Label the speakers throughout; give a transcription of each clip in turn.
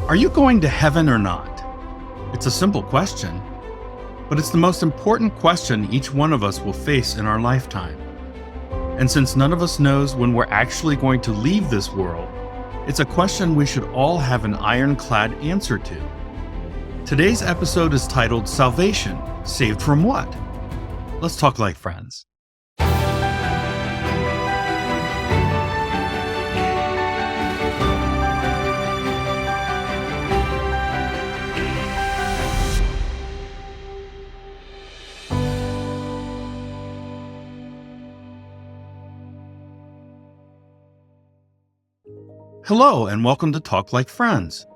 Speaker 1: Are you going to heaven or not? It's a simple question, but it's the most important question each one of us will face in our lifetime. And since none of us knows when we're actually going to leave this world, it's a question we should all have an ironclad answer to. Today's episode is titled Salvation, Saved from What? Let's talk like friends. Hello, and welcome to Talk Like Friends.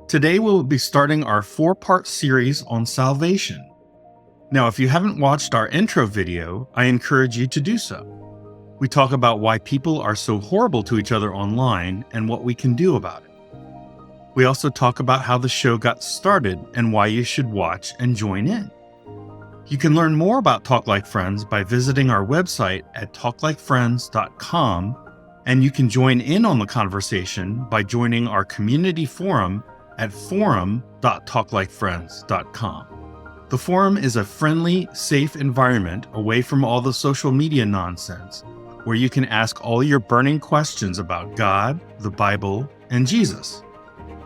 Speaker 1: Today we'll be starting our 4-part series on salvation. Now, if you haven't watched our intro video, I encourage you to do so. We talk about why people are so horrible to each other online and what we can do about it. We also talk about how the show got started and why you should watch and join in. You can learn more about Talk Like Friends by visiting our website at talklikefriends.com. And you can join in on the conversation by joining our community forum at forum.talklikefriends.com. The forum is a friendly, safe environment away from all the social media nonsense, where you can ask all your burning questions about God, the Bible, and Jesus.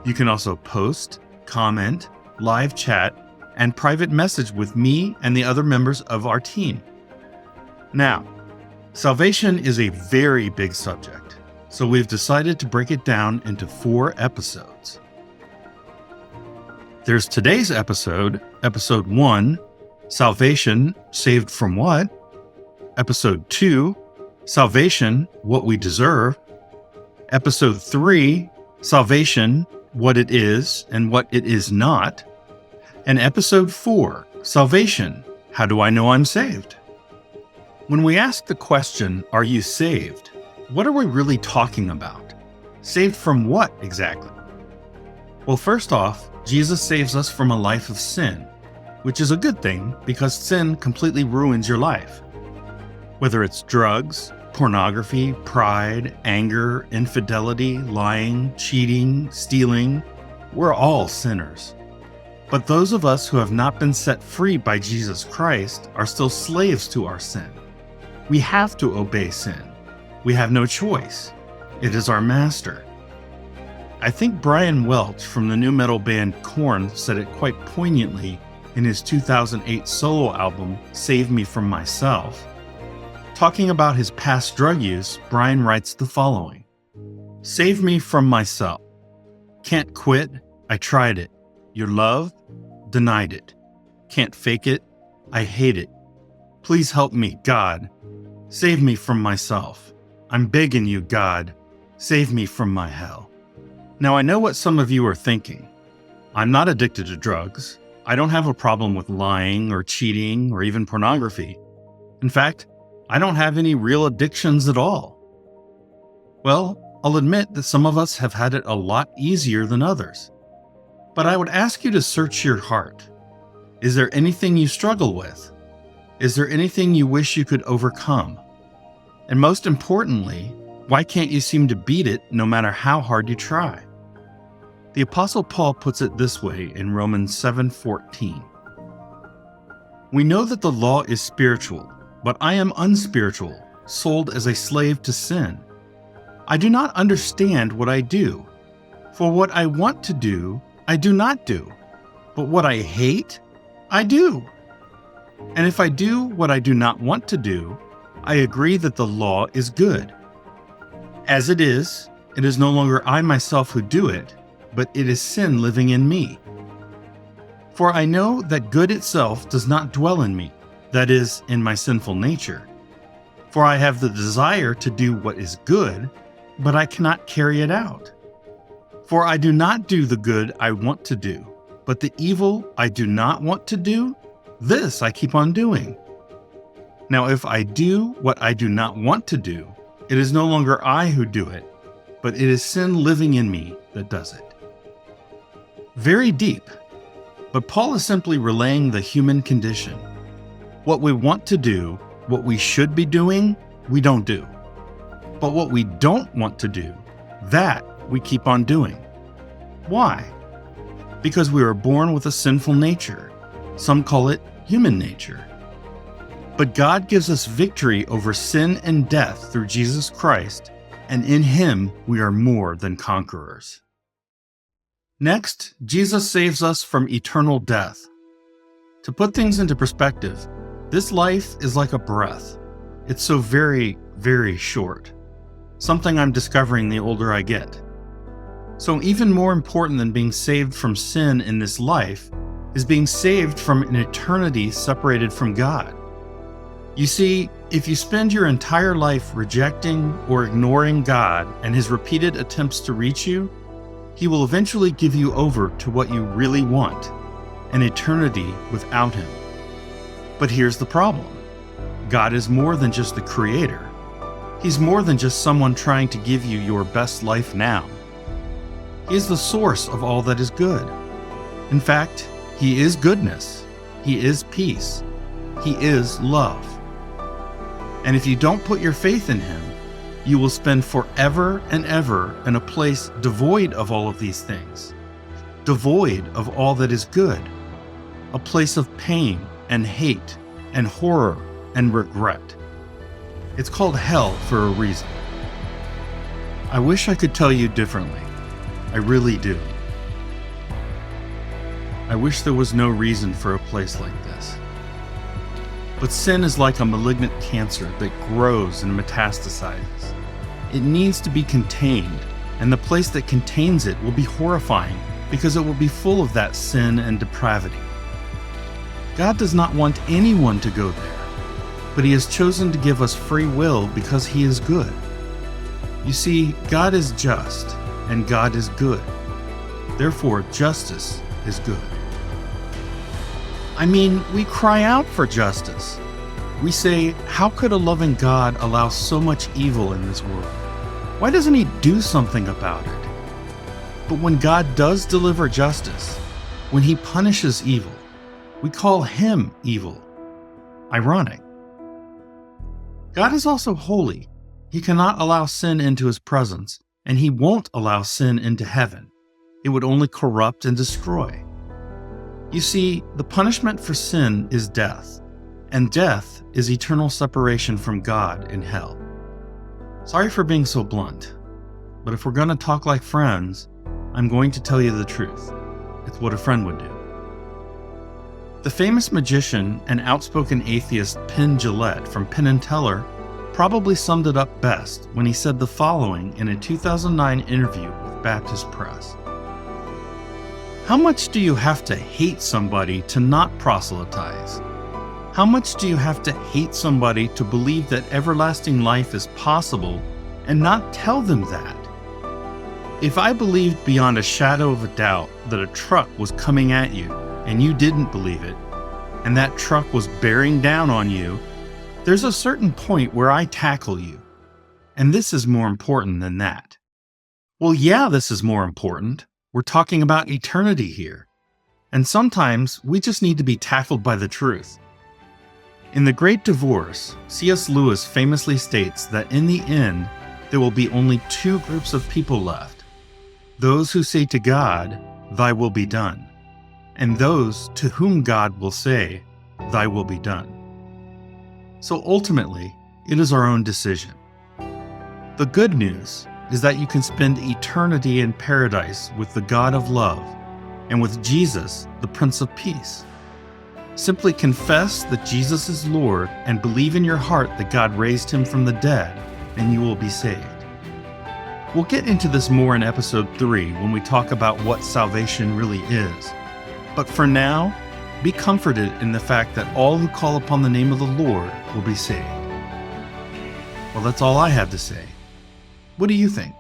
Speaker 1: You can also post, comment, live chat, and private message with me and the other members of our team. Now, salvation is a very big subject, so we've decided to break it down into 4 episodes. There's today's episode, Episode 1, Salvation, Saved from What? Episode 2, Salvation, What We Deserve. Episode 3, Salvation, What It Is and What It Is Not. And Episode 4, Salvation, How Do I Know I'm Saved? When we ask the question, are you saved? What are we really talking about? Saved from what exactly? Well, first off, Jesus saves us from a life of sin, which is a good thing because sin completely ruins your life. Whether it's drugs, pornography, pride, anger, infidelity, lying, cheating, stealing, we're all sinners. But those of us who have not been set free by Jesus Christ are still slaves to our sin. We have to obey sin. We have no choice. It is our master. I think Brian Welch from the new metal band Korn said it quite poignantly in his 2008 solo album, Save Me From Myself. Talking about his past drug use, Brian writes the following: Save me from myself. Can't quit. I tried it. Your love? Denied it. Can't fake it. I hate it. Please help me, God. Save me from myself. I'm begging you, God. Save me from my hell. Now, I know what some of you are thinking. I'm not addicted to drugs. I don't have a problem with lying or cheating or even pornography. In fact, I don't have any real addictions at all. Well, I'll admit that some of us have had it a lot easier than others. But I would ask you to search your heart. Is there anything you struggle with? Is there anything you wish you could overcome? And most importantly, why can't you seem to beat it no matter how hard you try? The Apostle Paul puts it this way in Romans 7:14. We know that the law is spiritual, but I am unspiritual, sold as a slave to sin. I do not understand what I do. For what I want to do, I do not do. But what I hate, I do. And if I do what I do not want to do, I agree that the law is good. As it is no longer I myself who do it, but it is sin living in me. For I know that good itself does not dwell in me, that is, in my sinful nature. For I have the desire to do what is good, but I cannot carry it out. For I do not do the good I want to do, but the evil I do not want to do, this I keep on doing. Now, if I do what I do not want to do, it is no longer I who do it, but it is sin living in me that does it. Very deep, but Paul is simply relaying the human condition. What we want to do, what we should be doing, we don't do. But what we don't want to do, that we keep on doing. Why? because we are born with a sinful nature. Some call it human nature. But God gives us victory over sin and death through Jesus Christ, and in Him we are more than conquerors. Next, Jesus saves us from eternal death. To put things into perspective, this life is like a breath. It's so very, very short. Something I'm discovering the older I get. So even more important than being saved from sin in this life is being saved from an eternity separated from God. You see, if you spend your entire life rejecting or ignoring God and His repeated attempts to reach you, He will eventually give you over to what you really want, an eternity without Him. But here's the problem. God is more than just the Creator. He's more than just someone trying to give you your best life now. He is the source of all that is good. In fact, He is goodness. He is peace. He is love. And if you don't put your faith in Him, you will spend forever and ever in a place devoid of all of these things, devoid of all that is good, a place of pain and hate and horror and regret. It's called hell for a reason. I wish I could tell you differently. I really do. I wish there was no reason for a place like this. But sin is like a malignant cancer that grows and metastasizes. It needs to be contained, and the place that contains it will be horrifying because it will be full of that sin and depravity. God does not want anyone to go there, but He has chosen to give us free will because He is good. You see, God is just, and God is good. Therefore, justice is good. I mean, we cry out for justice. We say, how could a loving God allow so much evil in this world? Why doesn't He do something about it? But when God does deliver justice, when He punishes evil, we call Him evil. Ironic. God is also holy. He cannot allow sin into His presence, and He won't allow sin into heaven. It would only corrupt and destroy. You see, the punishment for sin is death, and death is eternal separation from God in hell. Sorry for being so blunt, but if we're going to talk like friends, I'm going to tell you the truth. It's what a friend would do. The famous magician and outspoken atheist Penn Jillette from Penn and Teller probably summed it up best when he said the following in a 2009 interview with Baptist Press. How much do you have to hate somebody to not proselytize? How much do you have to hate somebody to believe that everlasting life is possible and not tell them that? If I believed beyond a shadow of a doubt that a truck was coming at you and you didn't believe it, and that truck was bearing down on you, there's a certain point where I tackle you. And this is more important than that. Well, yeah, this is more important. We're talking about eternity here. And sometimes we just need to be tackled by the truth. In The Great Divorce, C.S. Lewis famously states that in the end, there will be only two groups of people left. Those who say to God, "Thy will be done," and those to whom God will say, "Thy will be done." So ultimately, it is our own decision. The good news is that you can spend eternity in paradise with the God of love and with Jesus, the Prince of Peace. Simply confess that Jesus is Lord and believe in your heart that God raised Him from the dead, and you will be saved. We'll get into this more in episode 3 when we talk about what salvation really is. But for now, be comforted in the fact that all who call upon the name of the Lord will be saved. Well, that's all I have to say. What do you think?